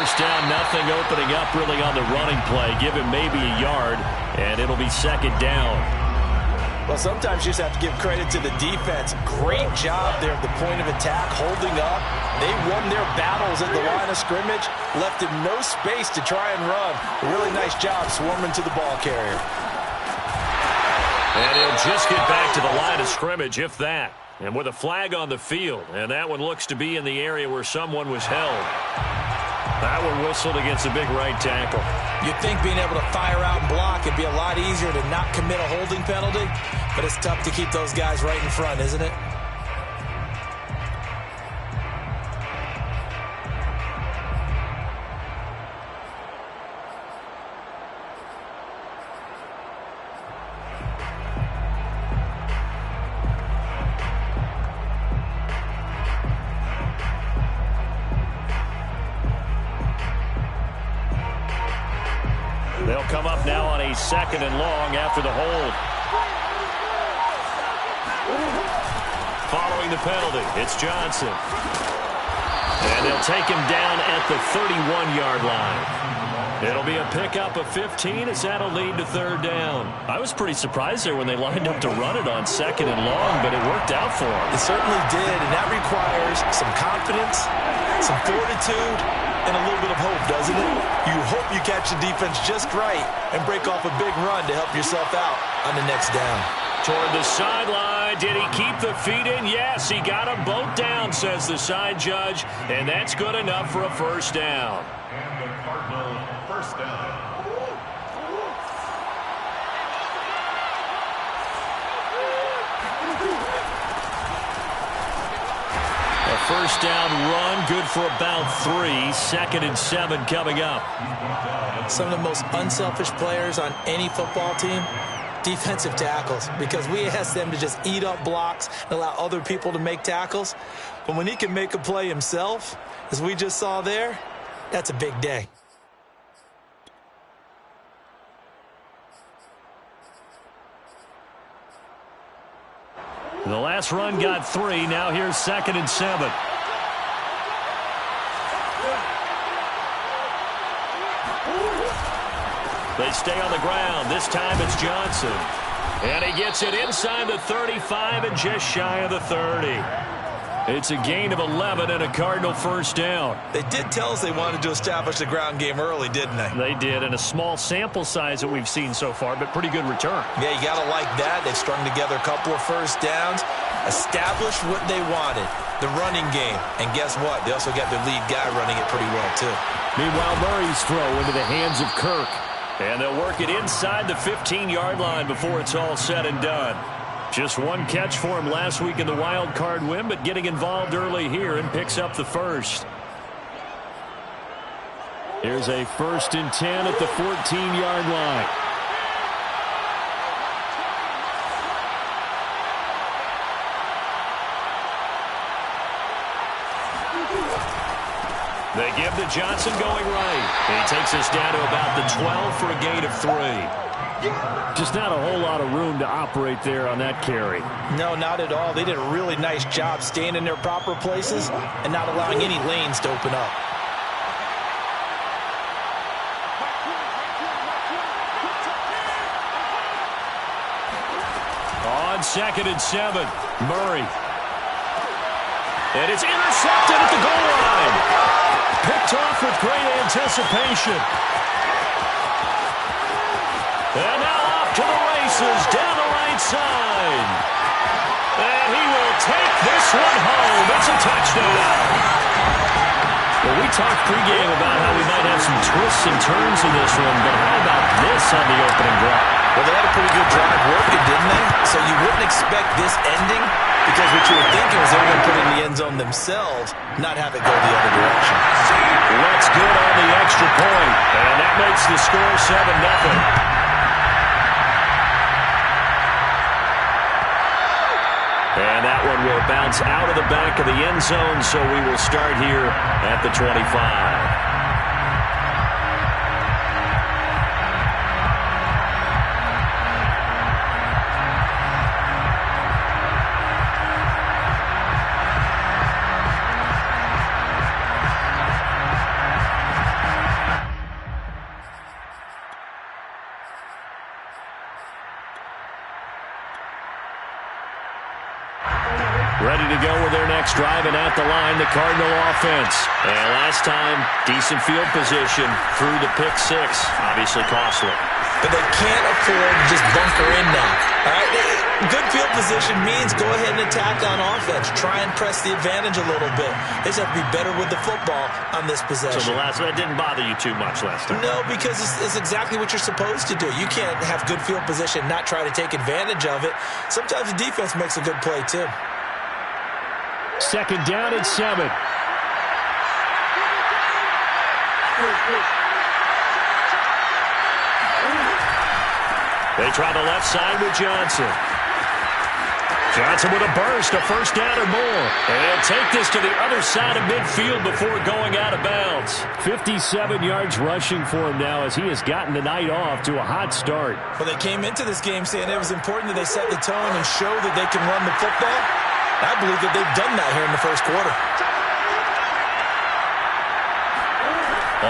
first down, nothing opening up really on the running play. Give him maybe a yard, and it'll be second down. Well, sometimes you just have to give credit to the defense. Great job there at the point of attack, holding up. They won their battles at the line of scrimmage, left him no space to try and run. A really nice job swarming to the ball carrier. And he'll just get back to the line of scrimmage, if that. And with a flag on the field, and that one looks to be in the area where someone was held. That one whistled against a big right tackle. You'd think being able to fire out and block would be a lot easier to not commit a holding penalty, but it's tough to keep those guys right in front, isn't it? They'll come up now on a second and long after the hold. Following the penalty, it's Johnson. And they'll take him down at the 31-yard line. It'll be a pickup of 15 as that'll lead to third down. I was pretty surprised there when they lined up to run it on second and long, but it worked out for them. It certainly did, and that requires some confidence, some fortitude, and a little bit of hope, doesn't it? You hope you catch the defense just right and break off a big run to help yourself out on the next down. Toward the sideline, did he keep the feet in? Yes, he got them both down, says the side judge, and that's good enough for a first down. And the Cardinals first down. A first down run, good for about 3. Second and 7 coming up. Some of the most unselfish players on any football team, defensive tackles, because we ask them to just eat up blocks and allow other people to make tackles. But when he can make a play himself, as we just saw there, that's a big day. The last run got 3. Now here's second and 7. They stay on the ground. This time it's Johnson. And he gets it inside the 35 and just shy of the 30. It's a gain of 11 and a Cardinal first down. They did tell us they wanted to establish the ground game early, didn't they? They did, and a small sample size that we've seen so far, but pretty good return. Yeah, you got to like that. They've strung together a couple of first downs, established what they wanted, the running game. And guess what? They also got their lead guy running it pretty well, too. Meanwhile, Murray's throw into the hands of Kirk. And they'll work it inside the 15-yard line before it's all said and done. Just one catch for him last week in the wild card win, but getting involved early here and picks up the first. Here's a 1st and 10 at the 14-yard line. They give to Johnson going right. And he takes us down to about the 12 for a gain of 3. Just not a whole lot of room to operate there on that carry. No, not at all. They did a really nice job staying in their proper places and not allowing any lanes to open up. On second and 7, Murray. And it's intercepted at the goal line. Picked off with great anticipation. And now off to the races down the right side. And he will take this one home. It's a touchdown. Well, we talked pregame about how we might have some twists and turns in this one, but how about this on the opening drive? Well, they had a pretty good drive working, didn't they? So you wouldn't expect this ending, because what you were thinking was they were going to put it in the end zone themselves, not have it go the other direction. That's good on the extra point, and that makes the score 7-0. And that one will bounce out of the back of the end zone, so we will start here at the 25. Ready to go with their next drive, and at the line, the Cardinal offense. And last time, decent field position through the pick six. Obviously costly. But they can't afford to just bunker in now. All right? Good field position means go ahead and attack on offense. Try and press the advantage a little bit. They just have to be better with the football on this possession. So that didn't bother you too much last time? No, because it's exactly what you're supposed to do. You can't have good field position and not try to take advantage of it. Sometimes the defense makes a good play, too. Second down and 7. They try the left side with Johnson. Johnson with a burst, a first down or more. And they'll take this to the other side of midfield before going out of bounds. 57 yards rushing for him now as he has gotten the night off to a hot start. Well, they came into this game saying it was important that they set the tone and show that they can run the football. I believe that they've done that here in the first quarter.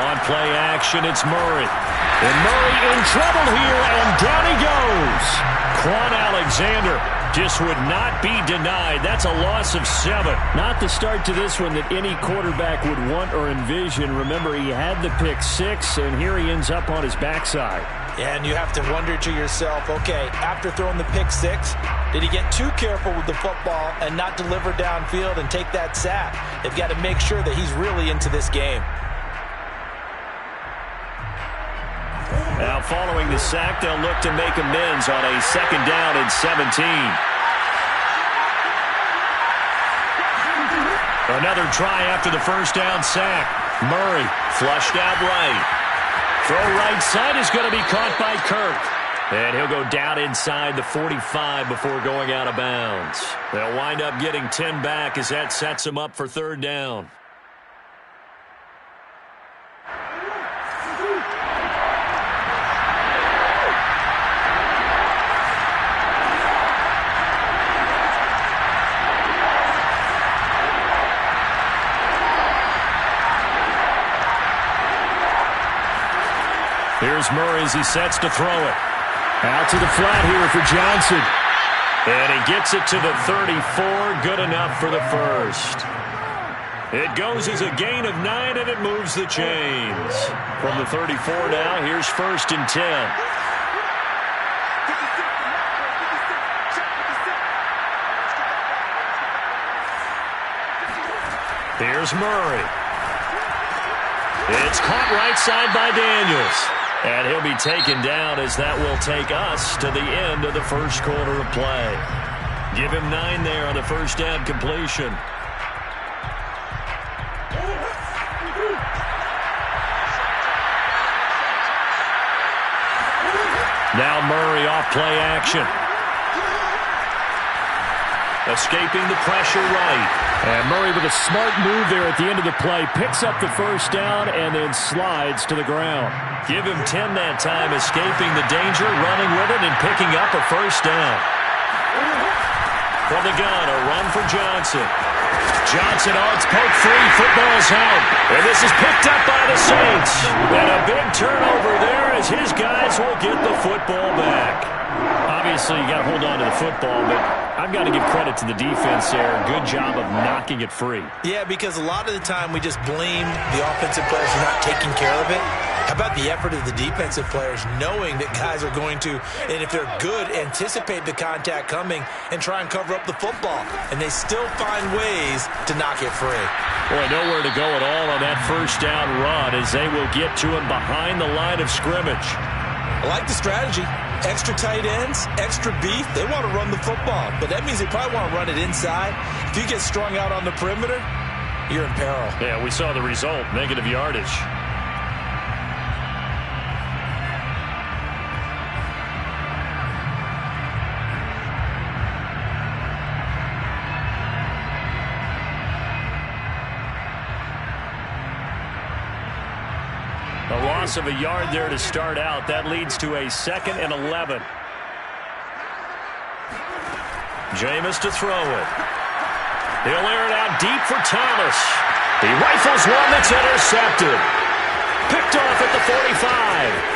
On play action, it's Murray. And Murray in trouble here, and down he goes. Quan Alexander just would not be denied. That's a loss of 7. Not the start to this one that any quarterback would want or envision. Remember, he had the pick 6, and here he ends up on his backside. Yeah, and you have to wonder to yourself, okay, after throwing the pick 6, did he get too careful with the football and not deliver downfield and take that sack? They've got to make sure that he's really into this game. Now following the sack, they'll look to make amends on a second down and 17. Another try after the first down sack. Murray flushed out right. Throw right side is going to be caught by Kirk. And he'll go down inside the 45 before going out of bounds. They'll wind up getting 10 back as that sets him up for third down. Here's Murray as he sets to throw it. Out to the flat here for Johnson. And he gets it to the 34. Good enough for the first. It goes as a gain of 9, and it moves the chains. From the 34 now, here's first and 10. Here's Murray. It's caught right side by Daniels. And he'll be taken down as that will take us to the end of the first quarter of play. Give him 9 there on the first down completion. Now Murray off play action. Escaping the pressure right. And Murray with a smart move there at the end of the play. Picks up the first down and then slides to the ground. Give him 10 that time, escaping the danger, running with it, and picking up a first down. From the gun, a run for Johnson. Johnson, it's poked free. Football's out. And this is picked up by the Saints. And a big turnover there as his guys will get the football back. Obviously, you got to hold on to the football, but I've got to give credit to the defense there. Good job of knocking it free. Yeah, because a lot of the time we just blame the offensive players for not taking care of it. How about the effort of the defensive players knowing that guys are going to, and if they're good, anticipate the contact coming and try and cover up the football. And they still find ways to knock it free. Boy, nowhere to go at all on that first down run as they will get to him behind the line of scrimmage. I like the strategy. Extra tight ends, extra beef. They want to run the football, but that means they probably want to run it inside. If you get strung out on the perimeter, you're in peril. Yeah, we saw the result, negative yardage. A loss of a yard there to start out. That leads to a 2nd and 11. Jameis to throw it. He'll air it out deep for Thomas. He rifles one that's intercepted. Picked off at the 45.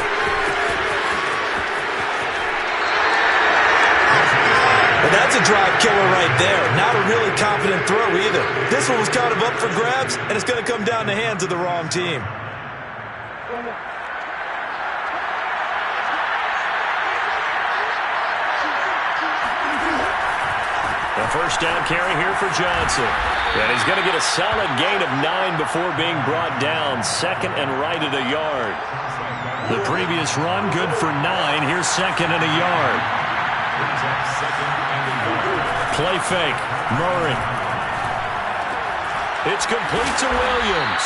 And that's a drive killer right there. Not a really confident throw either. This one was kind of up for grabs, and it's going to come down the hands of the wrong team. The first down carry here for Johnson. And he's going to get a solid gain of 9 before being brought down. Second and right at a yard. The previous run, good for 9. Here's second and a yard. Play fake. Murray. It's complete to Williams.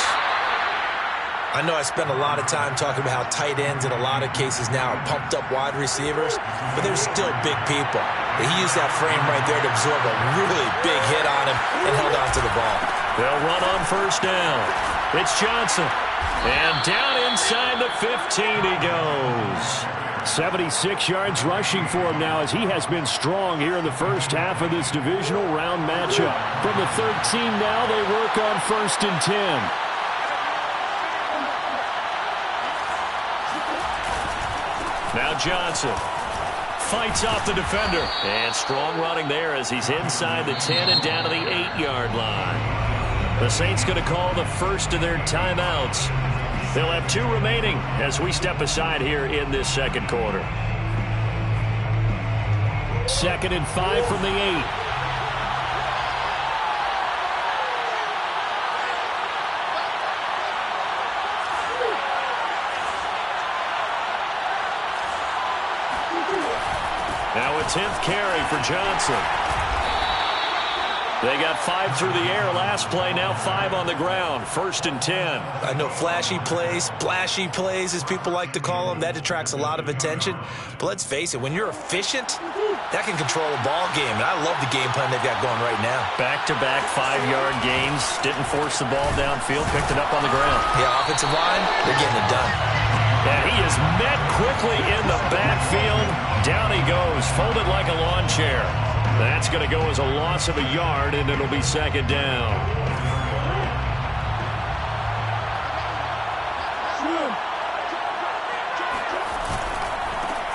I know I spend a lot of time talking about how tight ends in a lot of cases now are pumped up wide receivers, but they're still big people. He used that frame right there to absorb a really big hit on him and held on to the ball. They'll run on first down. It's Johnson. And down inside the 15 he goes. 76 yards rushing for him now as he has been strong here in the first half of this divisional round matchup. From the 13 now, they work on first and 10. Now Johnson fights off the defender. And strong running there as he's inside the 10 and down to the 8-yard line. The Saints going to call the first of their timeouts. They'll have 2 remaining as we step aside here in this second quarter. 2nd and 5 from the 8. Now a 10th carry for Johnson. They got 5 through the air last play, now 5 on the ground. First and 10. I know flashy plays, splashy plays, as people like to call them, that attracts a lot of attention. But let's face it, when you're efficient, that can control a ball game. And I love the game plan they've got going right now. Back-to-back 5-yard gains. Didn't force the ball downfield, picked it up on the ground. Yeah, offensive line, they're getting it done. And he is met quickly in the backfield. Down he goes, folded like a lawn chair. That's going to go as a loss of a yard, and it'll be second down.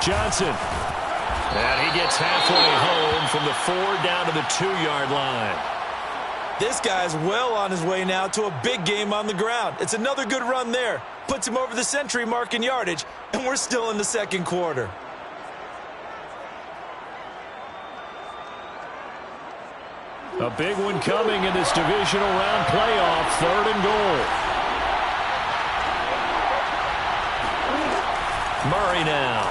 Johnson. And he gets halfway home from the 4 down to the 2-yard line. This guy's well on his way now to a big game on the ground. It's another good run there. Puts him over the century mark in yardage, and we're still in the second quarter. A big one coming in this divisional round playoff. 3rd and goal. Murray now.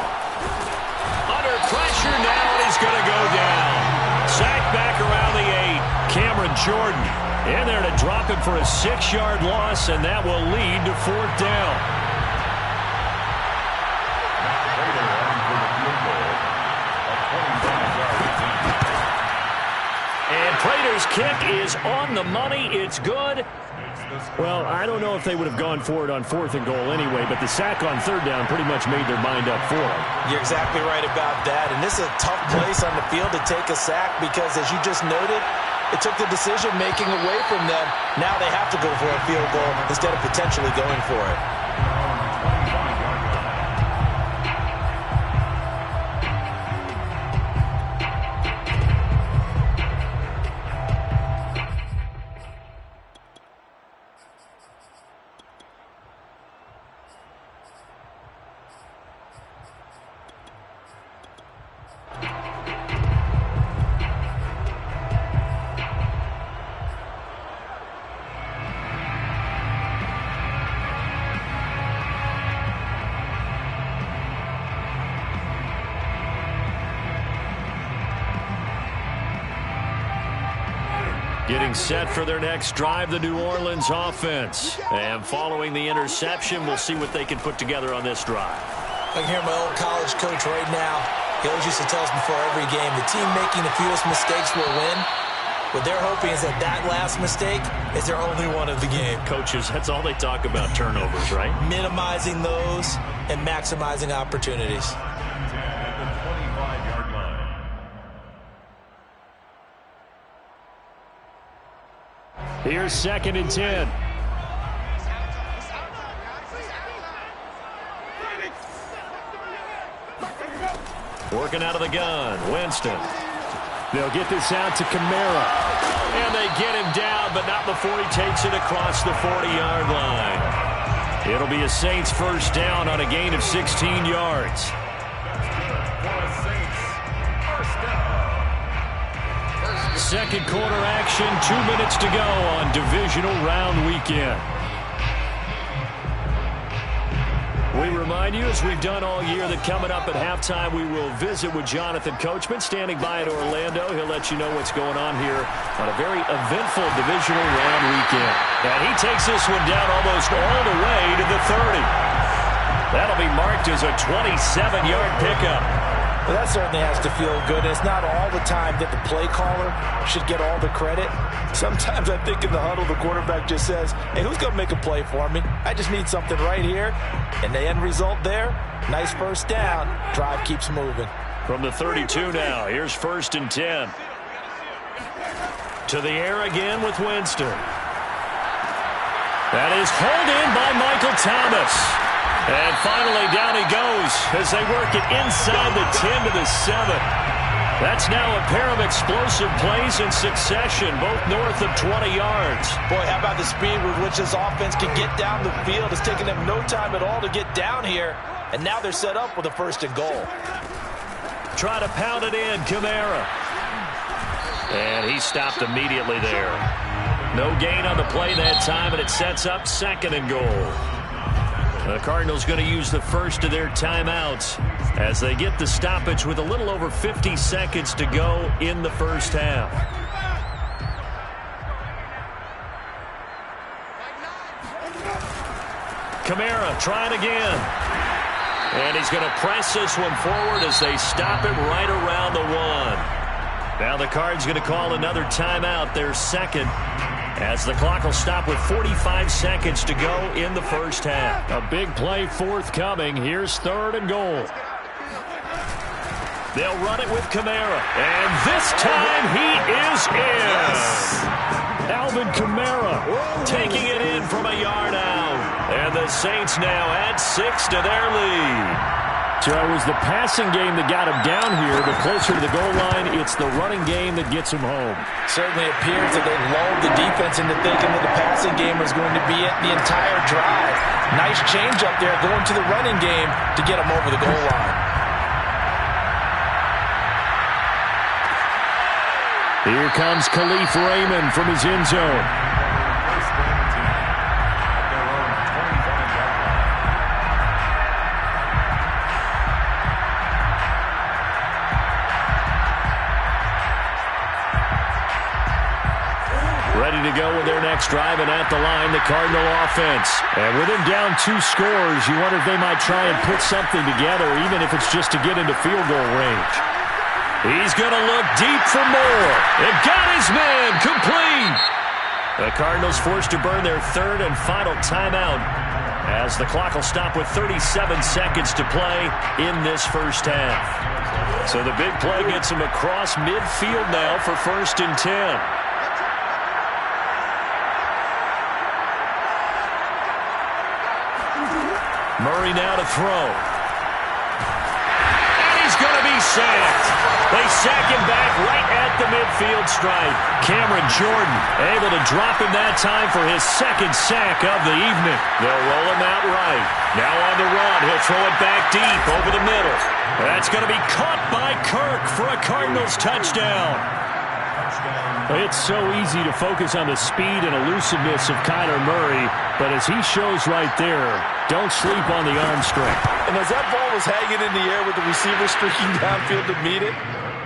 Under pressure now, and he's going to go down. Sacked back around the 8. Cameron Jordan in there to drop him for a 6-yard loss, and that will lead to 4th down. Prater's kick is on the money. It's good. Well, I don't know if they would have gone for it on 4th and goal anyway, but the sack on 3rd down pretty much made their mind up for it. You're exactly right about that. And this is a tough place on the field to take a sack because, as you just noted, it took the decision-making away from them. Now they have to go for a field goal instead of potentially going for it. Getting set for their next drive, the New Orleans offense. And following the interception, we'll see what they can put together on this drive. I can hear my old college coach right now. He always used to tell us before every game, the team making the fewest mistakes will win. What they're hoping is that that last mistake is their only one of the game. Coaches, that's all they talk about, turnovers, right? Minimizing those and maximizing opportunities. Here's 2nd and 10. Working out of the gun, Winston. They'll get this out to Kamara. And they get him down, but not before he takes it across the 40-yard line. It'll be a Saints first down on a gain of 16 yards. Second quarter action, 2 minutes to go on divisional round weekend. We remind you, as we've done all year, that coming up at halftime, we will visit with Jonathan Coachman, standing by at Orlando. He'll let you know what's going on here on a very eventful divisional round weekend. And he takes this one down almost all the way to the 30. That'll be marked as a 27-yard pickup. Well, that certainly has to feel good. It's not all the time that the play caller should get all the credit. Sometimes I think in the huddle, the quarterback just says, hey, who's going to make a play for me? I just need something right here. And the end result there, nice first down. Drive keeps moving. From the 32 now, here's 1st and 10. To the air again with Winston. That is pulled in by Michael Thomas. And finally, down he goes as they work it inside the 10 to the 7. That's now a pair of explosive plays in succession, both north of 20 yards. Boy, how about the speed with which this offense can get down the field? It's taken them no time at all to get down here. And now they're set up with a 1st and goal. Try to pound it in, Kamara. And he stopped immediately there. No gain on the play that time, and it sets up 2nd and goal. The Cardinals going to use the first of their timeouts as they get the stoppage with a little over 50 seconds to go in the first half. Kamara trying again. And he's going to press this one forward as they stop it right around the 1. Now the Cards going to call another timeout, their second, as the clock will stop with 45 seconds to go in the first half. A big play forthcoming. Here's 3rd and goal. They'll run it with Kamara. And this time he is in. Yes. Alvin Kamara taking it in from a yard out. And the Saints now add 6 to their lead. So it was the passing game that got him down here, but closer to the goal line, it's the running game that gets him home. Certainly appears that they lulled the defense into thinking that the passing game was going to be it the entire drive. Nice change up there going to the running game to get him over the goal line. Here comes Khalif Raymond from his end zone. Ready to go with their next drive, and at the line, the Cardinal offense. And with him down 2 scores, you wonder if they might try and put something together, even if it's just to get into field goal range. He's going to look deep for more. It got his man complete. The Cardinals forced to burn their 3rd and final timeout as the clock will stop with 37 seconds to play in this first half. So the big play gets him across midfield now for 1st and 10. Murray now to throw. And he's going to be sacked. They sack him back right at the midfield stripe. Cameron Jordan able to drop him that time for his 2nd sack of the evening. They'll roll him out right. Now on the run. He'll throw it back deep over the middle. That's going to be caught by Kirk for a Cardinals touchdown. It's so easy to focus on the speed and elusiveness of Kyler Murray, but as he shows right there, don't sleep on the arm strength. And as that ball was hanging in the air with the receiver streaking downfield to meet it,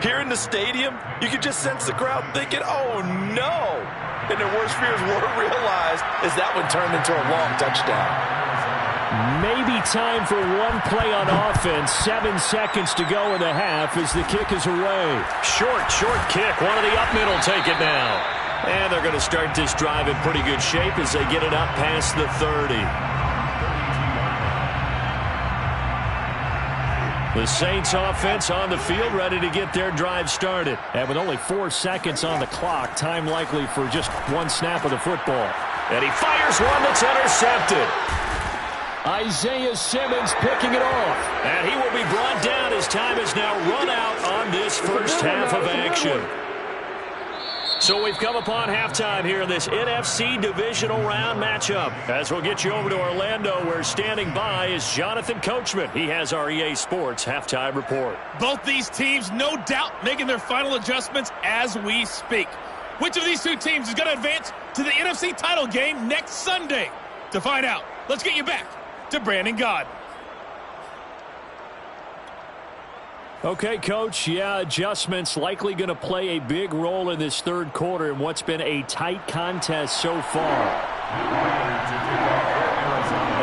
here in the stadium, you could just sense the crowd thinking, oh no! And their worst fears were realized as that one turned into a long touchdown. Maybe time for one play on offense. 7 seconds to go in the half as the kick is away. Short kick. One of the up middle take it now. And they're going to start this drive in pretty good shape as they get it up past the 30. The Saints offense on the field ready to get their drive started. And with only 4 seconds on the clock, time likely for just one snap of the football. And he fires one that's intercepted. Isaiah Simmons picking it off. And he will be brought down as time is now run out on this first half of action. So we've come upon halftime here in this NFC divisional round matchup. As we'll get you over to Orlando, where standing by is Jonathan Coachman. He has our EA Sports halftime report. Both these teams, no doubt, making their final adjustments as we speak. Which of these two teams is going to advance to the NFC title game next Sunday? To find out, let's get you back to Brandon Gaudin. Okay, Coach, adjustments likely going to play a big role in this third quarter in what's been a tight contest so far.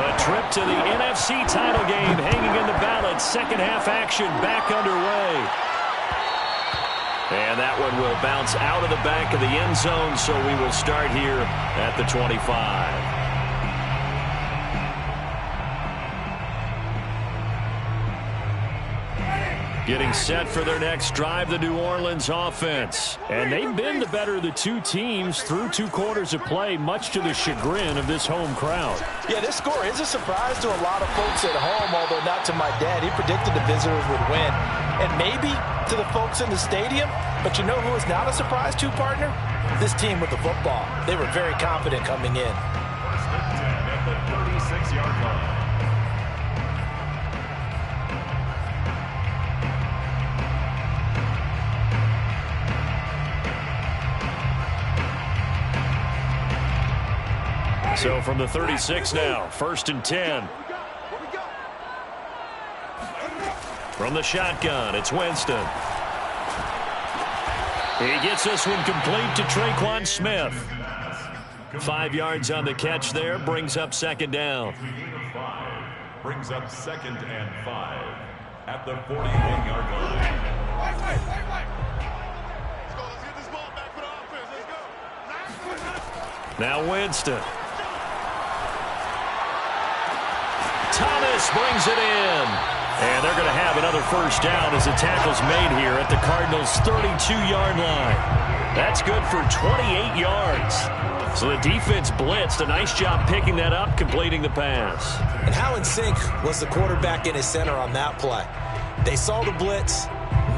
A trip to the NFC title game hanging in the balance. Second half action back underway. And that one will bounce out of the back of the end zone, so we will start here at the 25. Getting set for their next drive, the New Orleans offense. And they've been the better of the two teams through 2 quarters of play, much to the chagrin of this home crowd. Yeah, this score is a surprise to a lot of folks at home, although not to my dad. He predicted the visitors would win. And maybe to the folks in the stadium, but you know who is not a surprise to, partner? This team with the football. They were very confident coming in. First and 10 at the 36-yard line. So from the 36 now, first and 10. From the shotgun, it's Winston. He gets this one complete to Tre'Quan Smith. 5 yards on the catch there, brings up second down. Brings up 2nd and 5 at the 41-yard line. Now Winston. Thomas brings it in. And they're going to have another first down as the tackle's made here at the Cardinals' 32-yard line. That's good for 28 yards. So the defense blitzed. A nice job picking that up, completing the pass. And how in sync was the quarterback in his center on that play? They saw the blitz,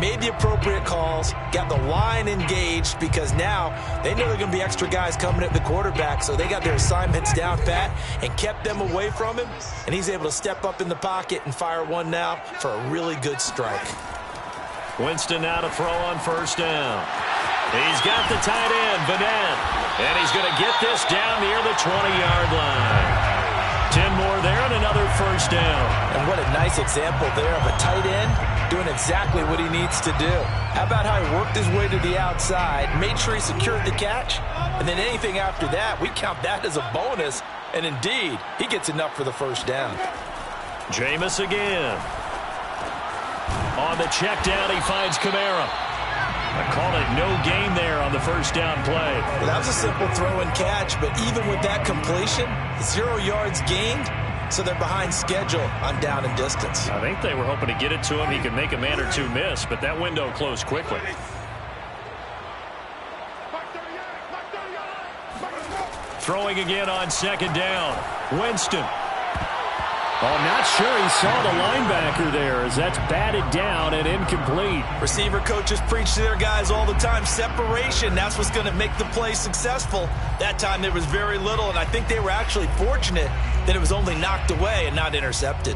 made the appropriate calls, got the line engaged, because now they know there are going to be extra guys coming at the quarterback, so they got their assignments down pat and kept them away from him, and he's able to step up in the pocket and fire one now for a really good strike. Winston now to throw on first down. He's got the tight end, Vanette, and he's going to get this down near the 20-yard line. 10 more there and another first down. And what a nice example there of a tight end doing exactly what he needs to do. How about how he worked his way to the outside, made sure he secured the catch, and then anything after that, we count that as a bonus. And indeed, he gets enough for the first down. Jameis again. On the check down, he finds Kamara. I call it no gain there on the first down play. Well, that was a simple throw and catch, but even with that completion, 0 yards gained, so they're behind schedule on down and distance. I think they were hoping to get it to him. He could make a man or two miss, but that window closed quickly. Throwing again on second down. Winston. Oh, not sure he saw the linebacker there, as that's batted down and incomplete. Receiver coaches preach to their guys all the time. Separation, that's what's going to make the play successful. That time there was very little, and I think they were actually fortunate that it was only knocked away and not intercepted.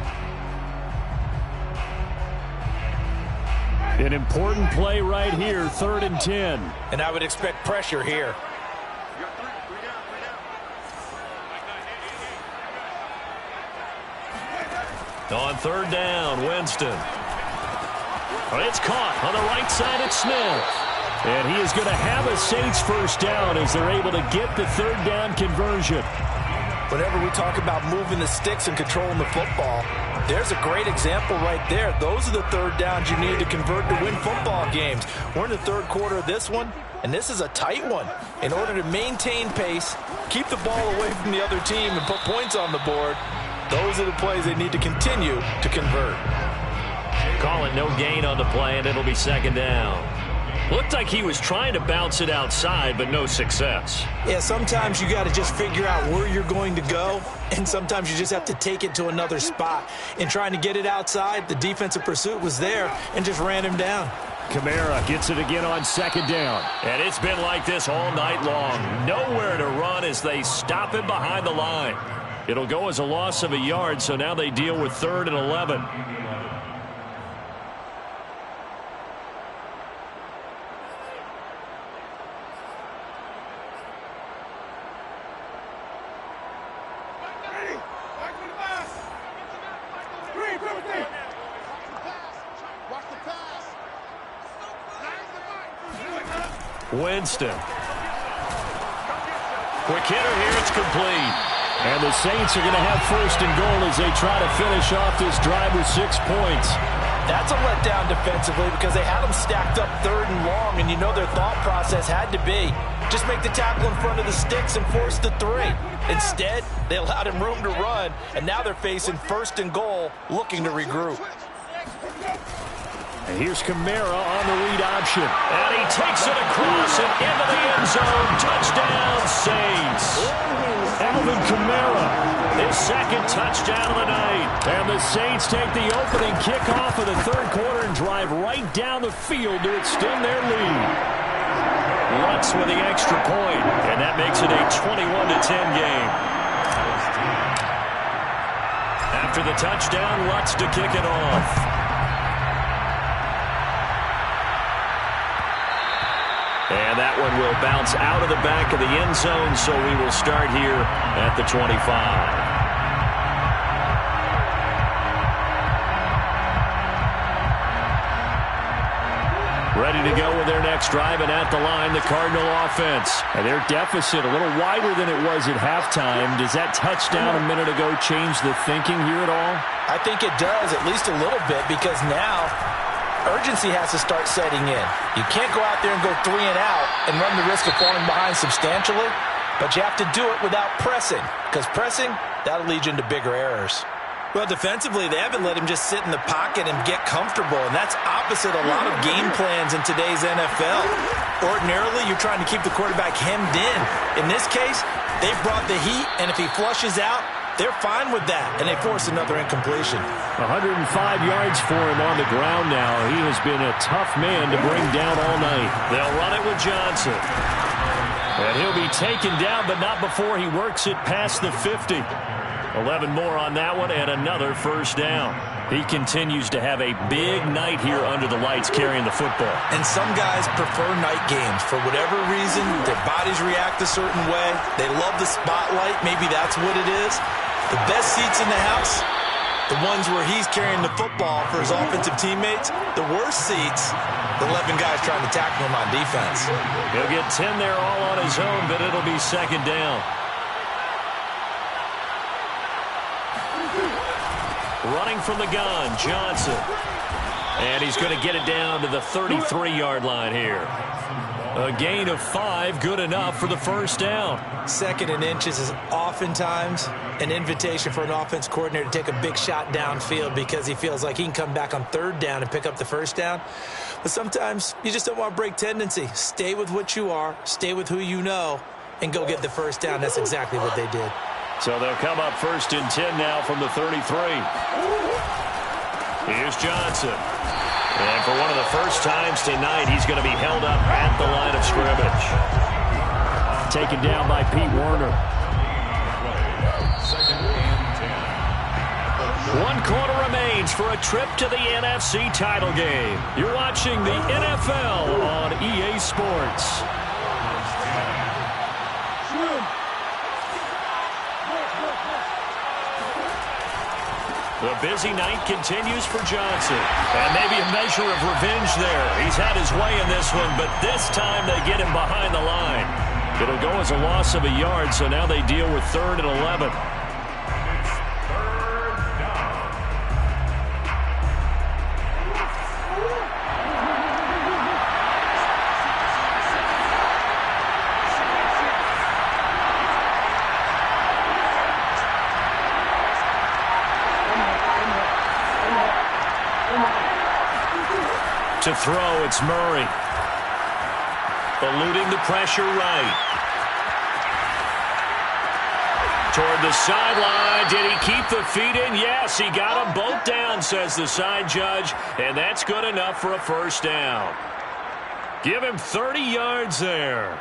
An important play right here, 3rd and 10. And I would expect pressure here. On third down, Winston. It's caught on the right side at Smith. And he is going to have a Saints first down as they're able to get the third down conversion. Whenever we talk about moving the sticks and controlling the football, there's a great example right there. Those are the third downs you need to convert to win football games. We're in the third quarter of this one, and this is a tight one. In order to maintain pace, keep the ball away from the other team, and put points on the board, those are the plays they need to continue to convert. Call it no gain on the play, and it'll be second down. Looked like he was trying to bounce it outside, but no success. Yeah, sometimes you got to just figure out where you're going to go, and sometimes you just have to take it to another spot. In trying to get it outside, the defensive pursuit was there and just ran him down. Kamara gets it again on second down. And it's been like this all night long. Nowhere to run as they stop him behind the line. It'll go as a loss of a yard, so now they deal with 3rd and 11. Winston. Quick hitter here. It's complete. And the Saints are going to have 1st and goal as they try to finish off this drive with 6 points. That's a letdown defensively because they had them stacked up 3rd and long, and you know their thought process had to be just make the tackle in front of the sticks and force the 3. Instead, they allowed him room to run, and now they're facing 1st and goal, looking to regroup. And here's Kamara on the read option. And he takes it across and into the end zone. Touchdown, Saints. Alvin Kamara. His 2nd touchdown of the night. And the Saints take the opening kickoff of the 3rd quarter and drive right down the field to extend their lead. Lutz with the extra point, and that makes it a 21-10 game. After the touchdown, Lutz to kick it off. And that one will bounce out of the back of the end zone, so we will start here at the 25. Ready to go with their next drive, and at the line, the Cardinal offense. And their deficit a little wider than it was at halftime. Does that touchdown a minute ago change the thinking here at all? I think it does, at least a little bit, because now urgency has to start setting in. You can't go out there and go 3 and out and run the risk of falling behind substantially, but you have to do it without pressing, because pressing, that'll lead you into bigger errors. Well, defensively, they haven't let him just sit in the pocket and get comfortable, and that's opposite a lot of game plans in today's NFL. Ordinarily, you're trying to keep the quarterback hemmed in. In this case, they've brought the heat, and if he flushes out, they're fine with that, and they force another incompletion. 105 yards for him on the ground now. He has been a tough man to bring down all night. They'll run it with Johnson. And he'll be taken down, but not before he works it past the 50. 11 more on that one, and another 1st down. He continues to have a big night here under the lights carrying the football. And some guys prefer night games. For whatever reason, their bodies react a certain way. They love the spotlight. Maybe that's what it is. The best seats in the house, the ones where he's carrying the football for his offensive teammates. The worst seats, the 11 guys trying to tackle him on defense. He'll get 10 there all on his own, but it'll be 2nd down. Running from the gun, Johnson. And he's going to get it down to the 33-yard line here. A gain of 5, good enough for the 1st down. 2nd and inches is oftentimes an invitation for an offense coordinator to take a big shot downfield because he feels like he can come back on 3rd down and pick up the 1st down. But sometimes you just don't want to break tendency. Stay with what you are, stay with who you know, and go get the 1st down. That's exactly what they did. So they'll come up 1st and 10 now from the 33. Here's Johnson. And for one of the first times tonight, he's going to be held up at the line of scrimmage. Taken down by Pete Werner. 1 quarter remains for a trip to the NFC title game. You're watching the NFL on EA Sports. The busy night continues for Johnson. And maybe a measure of revenge there. He's had his way in this one, but this time they get him behind the line. It'll go as a loss of a yard, so now they deal with 3rd and 11. To throw, it's Murray. Eluding the pressure right. Toward the sideline. Did he keep the feet in? Yes, he got them both down, says the side judge. And that's good enough for a first down. Give him 30 yards there.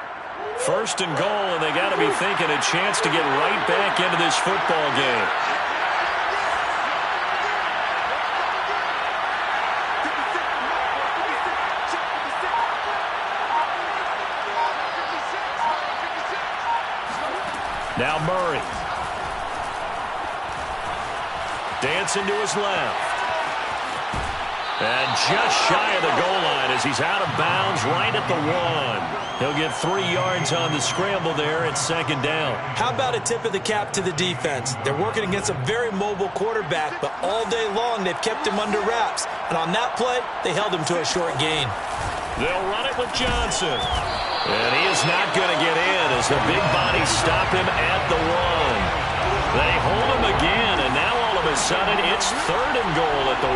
First and goal, and they got to be thinking a chance to get right back into this football game. Now Murray. Dancing to his left. And just shy of the goal line as he's out of bounds right at the 1. He'll get 3 yards on the scramble there at second down. How about a tip of the cap to the defense? They're working against a very mobile quarterback, but all day long they've kept him under wraps. And on that play, they held him to a short gain. They'll run it with Johnson. And he is not going to get in as the big bodies stop him at the 1. They hold him again, and now all of a sudden it's third and goal at the 1.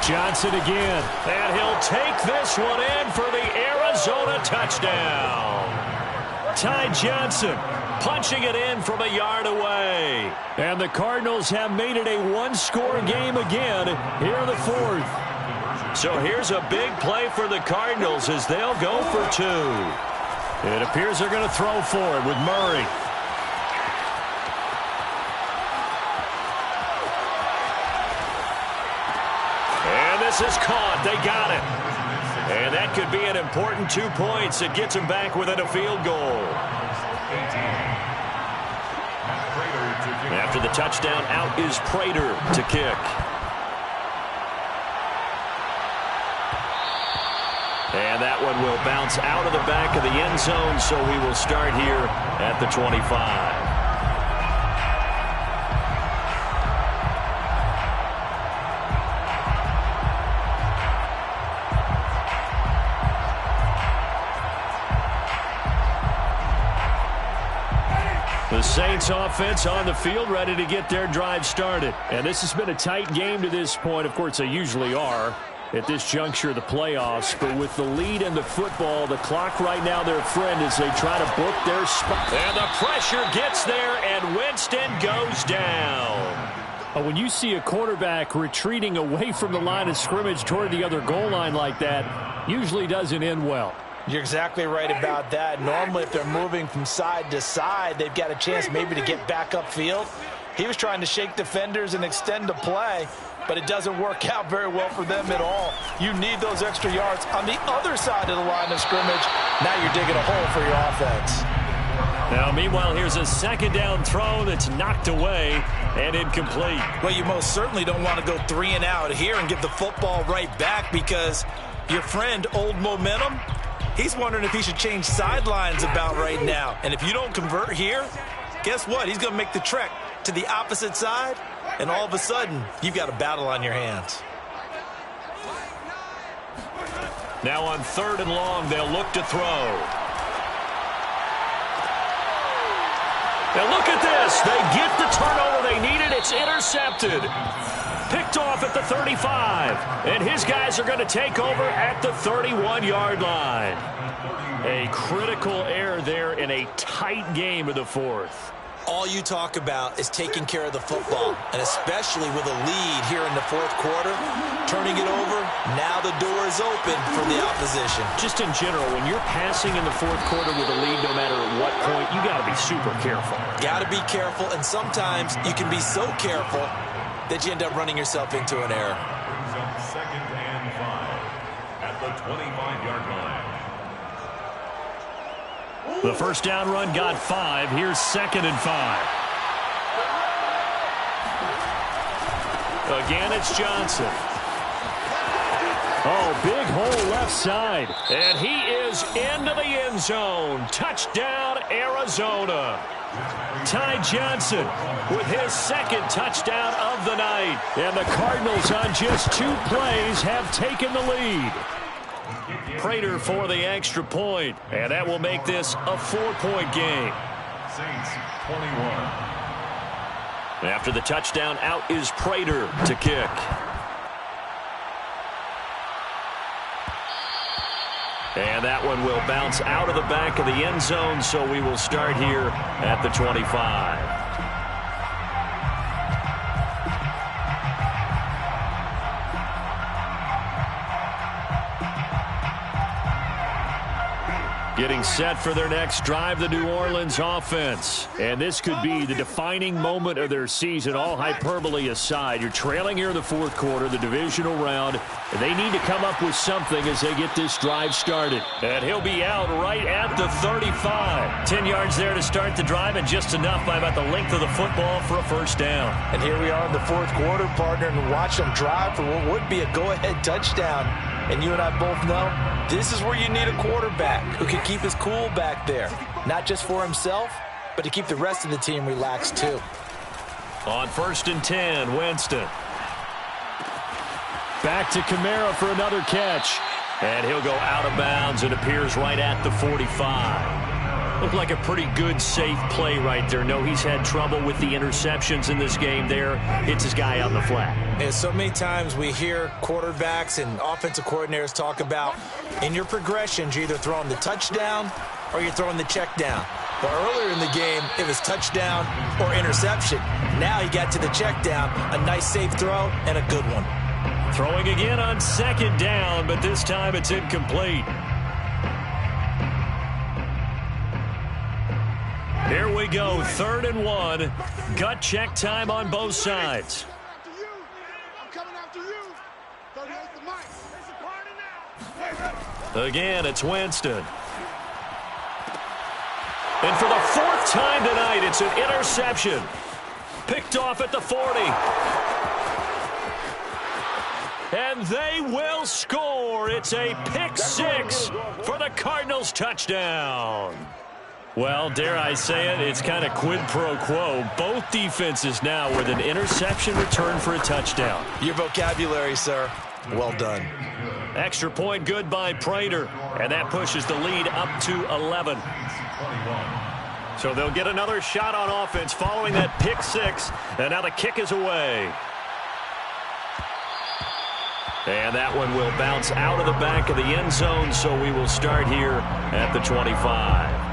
Johnson again, and he'll take this one in for the Arizona touchdown. Ty Johnson punching it in from a yard away. And the Cardinals have made it a one-score game again here in the fourth. So here's a big play for the Cardinals as they'll go for 2. It appears they're going to throw for it with Murray. And this is caught. They got it. And that could be an important 2 points. It gets them back within a field goal. After the touchdown, out is Prater to kick. And that one will bounce out of the back of the end zone, so we will start here at the 25. The Saints offense on the field ready to get their drive started. And this has been a tight game to this point. Of course, they usually are at this juncture of the playoffs. But with the lead in the football, the clock right now their friend as they try to book their spot. And the pressure gets there, and Winston goes down. When you see a quarterback retreating away from the line of scrimmage toward the other goal line like that, usually doesn't end well. You're exactly right about that. Normally, if they're moving from side to side, they've got a chance maybe to get back upfield. He was trying to shake defenders and extend the play, but it doesn't work out very well for them at all. You need those extra yards on the other side of the line of scrimmage. Now you're digging a hole for your offense. Now, meanwhile, here's a second down throw that's knocked away and incomplete. Well, you most certainly don't want to go 3 and out here and give the football right back because your friend, Old Momentum, he's wondering if he should change sidelines about right now. And if you don't convert here, guess what? He's going to make the trek to the opposite side, and all of a sudden, you've got a battle on your hands. Now on 3rd and long, they'll look to throw. Now look at this. They get the turnover they needed. It's intercepted. Picked off at the 35. And his guys are going to take over at the 31-yard line. A critical error there in a tight game of the fourth. All you talk about is taking care of the football, and especially with a lead here in the fourth quarter, turning it over, now the door is open for the opposition. Just in general, when you're passing in the fourth quarter with a lead, no matter at what point, you got to be super careful. Got to be careful, and sometimes you can be so careful that you end up running yourself into an error. Brings up 2nd and 5 at the 25-yard line. The first down run got 5. Here's 2nd and 5. Again, it's Johnson. Oh, big hole left side. And he is into the end zone. Touchdown, Arizona. Ty Johnson with his 2nd touchdown of the night. And the Cardinals on just 2 plays have taken the lead. Prater for the extra point, and that will make this a 4-point game. Saints 21. After the touchdown, out is Prater to kick. And that one will bounce out of the back of the end zone, so we will start here at the 25. Getting set for their next drive, the New Orleans offense. And this could be the defining moment of their season, all hyperbole aside. You're trailing here in the fourth quarter, the divisional round. And they need to come up with something as they get this drive started. And he'll be out right at the 35. 10 yards there to start the drive, and just enough by about the length of the football for a first down. And here we are in the fourth quarter, partner, and watch them drive for what would be a go-ahead touchdown. And you and I both know this is where you need a quarterback who can keep his cool back there. Not just for himself, but to keep the rest of the team relaxed too. On 1st and 10, Winston. Back to Kamara for another catch. And he'll go out of bounds and appears right at the 45. Looked like a pretty good, safe play right there. No, he's had trouble with the interceptions in this game there. Hits his guy out in the flat. And so many times we hear quarterbacks and offensive coordinators talk about in your progressions, you're either throwing the touchdown or you're throwing the check down. But earlier in the game, it was touchdown or interception. Now he got to the check down, a nice safe throw and a good one. Throwing again on 2nd down, but this time it's incomplete. Here we go, 3rd and 1. Gut check time on both sides. Again, it's Winston. And for the 4th time tonight, it's an interception. Picked off at the 40. And they will score. It's a pick 6 for the Cardinals touchdown. Well, dare I say it, it's kind of quid pro quo. Both defenses now with an interception return for a touchdown. Your vocabulary, sir. Well done. Extra point good by Prater. And that pushes the lead up to 11. So they'll get another shot on offense following that pick 6. And now the kick is away. And that one will bounce out of the back of the end zone, so we will start here at the 25.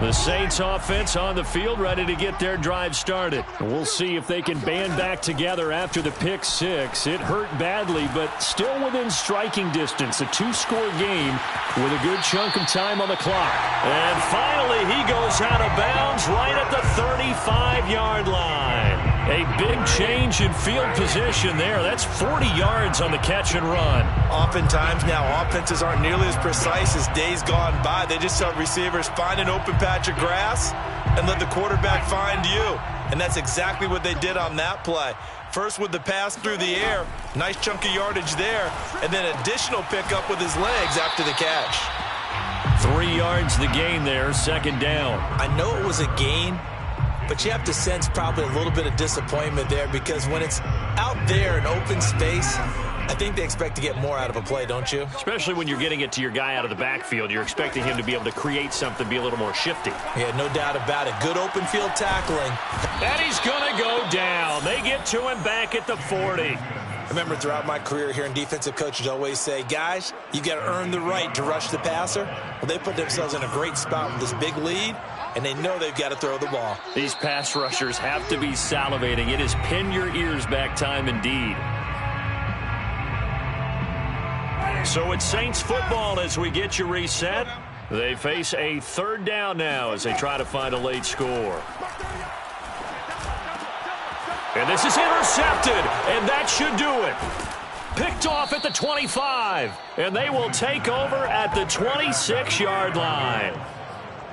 The Saints offense on the field, ready to get their drive started. We'll see if they can band back together after the pick 6. It hurt badly, but still within striking distance. A 2-score game with a good chunk of time on the clock. And finally, he goes out of bounds right at the 35-yard line. A big change in field position there. That's 40 yards on the catch and run. Oftentimes now, offenses aren't nearly as precise as days gone by. They just tell receivers, find an open patch of grass and let the quarterback find you. And that's exactly what they did on that play. First with the pass through the air, nice chunk of yardage there, and then additional pickup with his legs after the catch. 3 yards the gain there, 2nd down. I know it was a gain, but you have to sense probably a little bit of disappointment there because when it's out there in open space, I think they expect to get more out of a play, don't you? Especially when you're getting it to your guy out of the backfield. You're expecting him to be able to create something, be a little more shifty. Yeah, no doubt about it. Good open field tackling. And he's going to go down. They get to him back at the 40. I remember throughout my career hearing defensive coaches always say, guys, you got to earn the right to rush the passer. Well, they put themselves in a great spot with this big lead, and they know they've got to throw the ball. These pass rushers have to be salivating. It is pin your ears back time indeed. So it's Saints football as we get you reset. They face a 3rd down now as they try to find a late score. And this is intercepted, and that should do it. Picked off at the 25, and they will take over at the 26-yard line.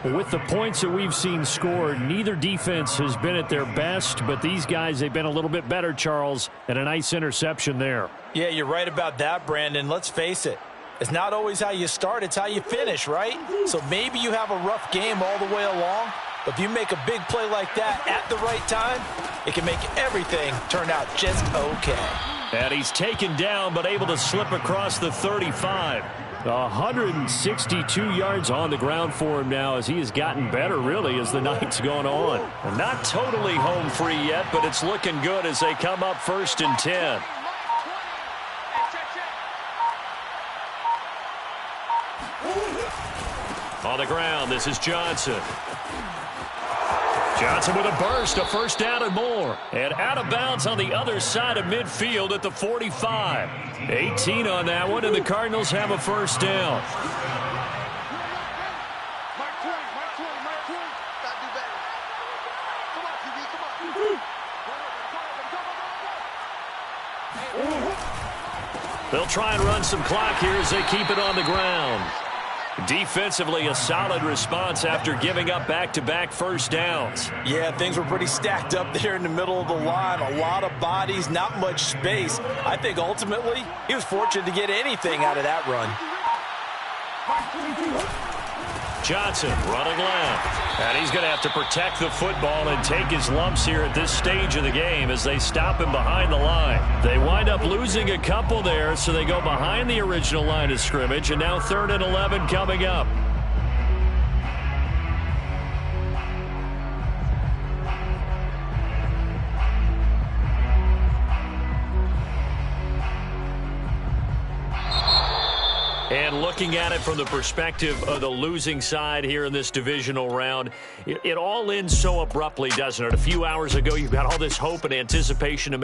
With the points that we've seen scored, neither defense has been at their best, but these guys, they've been a little bit better, Charles, and a nice interception there. Yeah, you're right about that, Brandon. Let's face it. It's not always how you start, it's how you finish, right? So maybe you have a rough game all the way along, but if you make a big play like that at the right time, it can make everything turn out just okay. And he's taken down, but able to slip across the 35. 162 yards on the ground for him now as he has gotten better, really, as the night's gone on. Not totally home free yet, but it's looking good as they come up 1st and 10. On the ground, this is Johnson. Johnson with a burst, a first down and more. And out of bounds on the other side of midfield at the 45. 18 on that one, and the Cardinals have a first down. They'll try and run some clock here as they keep it on the ground. Defensively, a solid response after giving up back-to-back first downs. Yeah, things were pretty stacked up there in the middle of the line. A lot of bodies, not much space. I think ultimately he was fortunate to get anything out of that run. Johnson running left. And he's going to have to protect the football and take his lumps here at this stage of the game as they stop him behind the line. They wind up losing a couple there, so they go behind the original line of scrimmage, and now 3rd and 11 coming up. And looking at it from the perspective of the losing side here in this divisional round, it all ends so abruptly, doesn't it? A few hours ago, you've got all this hope and anticipation to make